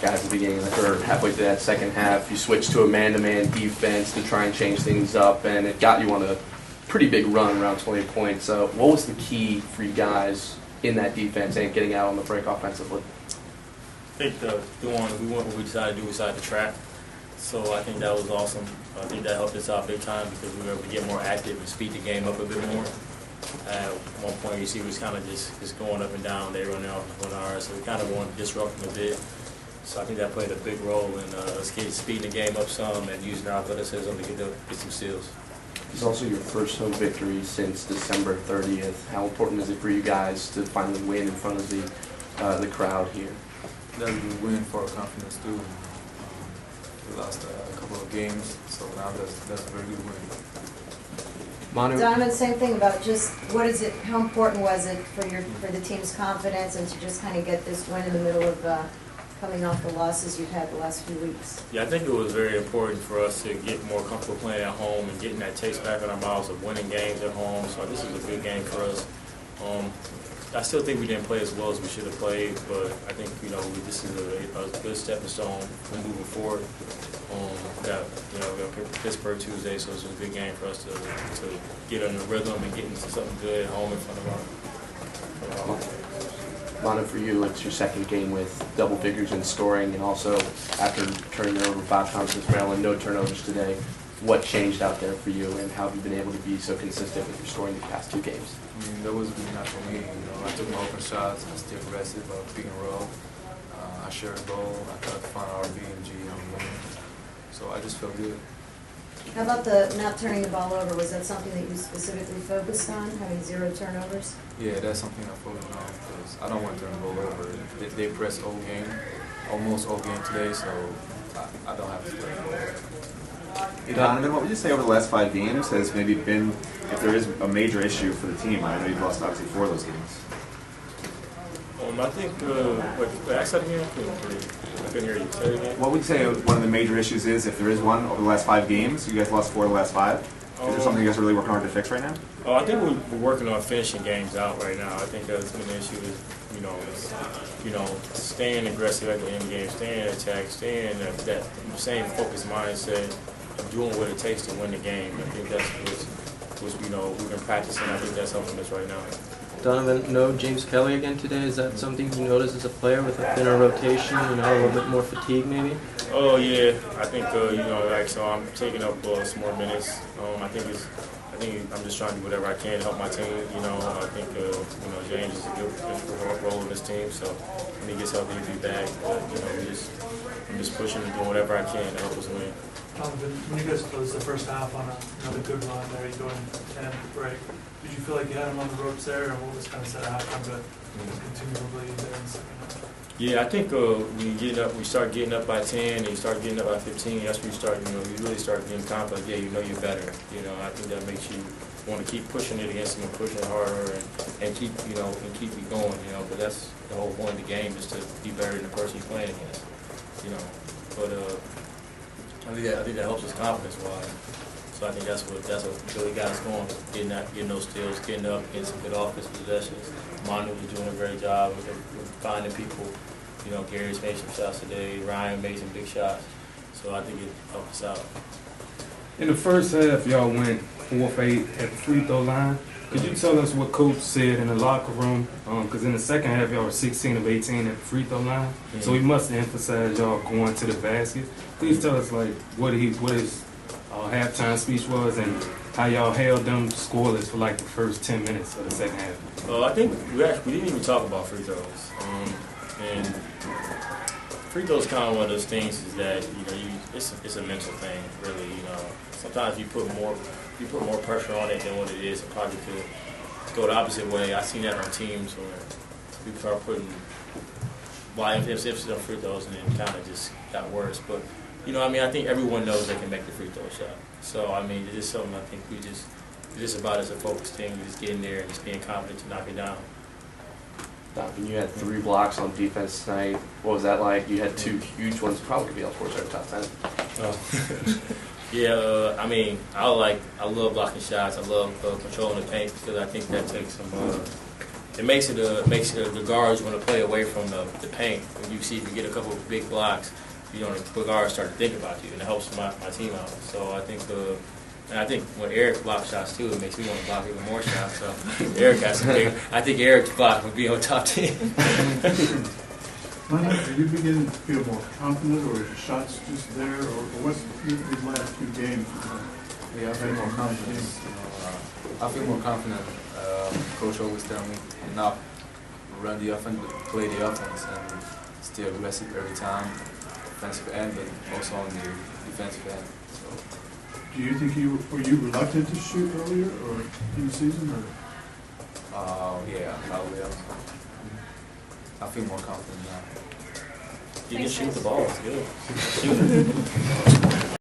guys at the beginning of the or halfway through that second half. You switched to a man-to-man defense to try and change things up, and it got you on a pretty big run, around 20 points. So what was the key for you guys in that defense and getting out on the break offensively? I think what we decided to do inside the track. So I think that was awesome. I think that helped us out big time because we were able to get more active and speed the game up a bit more. At one point, you see, we was kind of just going up and down. They run out on ours, so we kind of wanted to disrupt them a bit. So I think that played a big role in us speeding the game up some and using our athleticism to get some steals. It's also your first home victory since December 30th. How important is it for you guys to finally win in front of the crowd here? That was a win for our confidence too. We lost a couple of games, so now that's a very good win. Manu? Donnavan, same thing about just what is it? How important was it for the team's confidence and to just kind of get this win in the middle of coming off the losses you've had the last few weeks? Yeah, I think it was very important for us to get more comfortable playing at home and getting that taste back in our mouths of winning games at home. So this is a good game for us. I still think we didn't play as well as we should have played, but I think this is a good stepping stone for moving forward. We got Pittsburgh Tuesday, so it's a good game for us to get in the rhythm and get into something good at home in front of our. Manu, for you, it's your second game with double figures in scoring, and also after turning it over 5 times against Maryland, no turnovers today. What changed out there for you, and how have you been able to be so consistent with your scoring these past 2 games? I mean, that was really not for me. I took my open shots. I stayed aggressive, pick and roll. I shared the ball. I tried to find RB and G on the wing. So I just felt good. How about the not turning the ball over? Was that something that you specifically focused on, having 0 turnovers? Yeah, that's something I focused on because I don't want to turn the ball over. They press almost all game today, so I don't have to turn the ball over. Hey Donnavan, what would you say over the last 5 games has maybe been, if there is a major issue for the team? I know you've lost obviously 4 of those games. I think, ask that again? I couldn't hear you. Say it again. What would you say one of the major issues is, if there is one, over the last 5 games? You guys lost 4 of the last 5. Is there something you guys are really working hard to fix right now? I think we're working on finishing games out right now. I think that's been an issue is, staying aggressive at the end game, staying in attack, staying in that same focused mindset of doing what it takes to win the game. I think that's what we've been practicing. I think that's helping us right now. Donnavan, no James Kelly again today. Is that something you notice as a player with a thinner rotation, a little bit more fatigue maybe? Oh yeah, I think so I'm taking up some more minutes. I think I'm just trying to do whatever I can to help my team. I think James is a good role in this team, so when he gets healthy, he'll be back. But I'm just pushing and doing whatever I can to help us win. When you guys closed the first half on another good run there, you go in 10 at the break. Did you feel like you had him on the ropes there, or what was kind of set at halftime to continue to bleed there in the second half? Yeah, I think when we start getting up by 10, and you start getting up by 15. That's when you start, you really start getting confident. Yeah, you're better. I think that makes you want to keep pushing it against them and pushing harder and keep it going. But that's the whole point of the game is to be better than the person you're playing against. But I think that helps us confidence-wise. So I think that's what really got us going, getting those steals, getting up, getting some good offensive possessions. Manu was doing a great job with finding people. Gary's made some shots today. Ryan made some big shots. So I think it helped us out. In the first half, y'all went 4 of 8 at the free throw line. Could you tell us what Coach said in the locker room? Because in the second half, y'all were 16 of 18 at the free throw line. Mm-hmm. So he must have emphasized y'all going to the basket. Please tell us what his halftime speech was and how y'all held them scoreless for the first 10 minutes of the second half. I think we didn't even talk about free throws. And free throws kind of one of those things is that it's a mental thing, really. Sometimes you put more pressure on it than what it is. It probably could go the opposite way. I've seen that on teams where people start putting emphasis on free throws and it kind of just got worse. But I think everyone knows they can make the free throw shot. So it's just something I think it's just about as a focused thing. You just get in there and just being confident to knock it down. Donnavan, you had 3 blocks on defense tonight. What was that like? You had 2 huge ones. Probably could be on our top 10. Yeah, I love blocking shots. I love controlling the paint because I think that takes some it makes the guards want to play away from the paint. When you see if you get a couple of big blocks, you know, the guards start to think about you, and it helps my team out. So I think and I think when Eric blocks shots too, it makes me want to block even more shots. So Eric has some big. I think Eric's block would be on top 10. Manu, are you beginning to feel more confident, or is your shots just there, or what's these last two games? Yeah, I feel more confident. I feel more confident. Coach always tell me not run the offense, but play the offense, and stay aggressive every time, offensive end, but also on the defensive end. So, Do you think were you reluctant to shoot earlier, or in the season, or? yeah, probably. I feel more confident now. You can shoot the ball. It's good. Shoot it.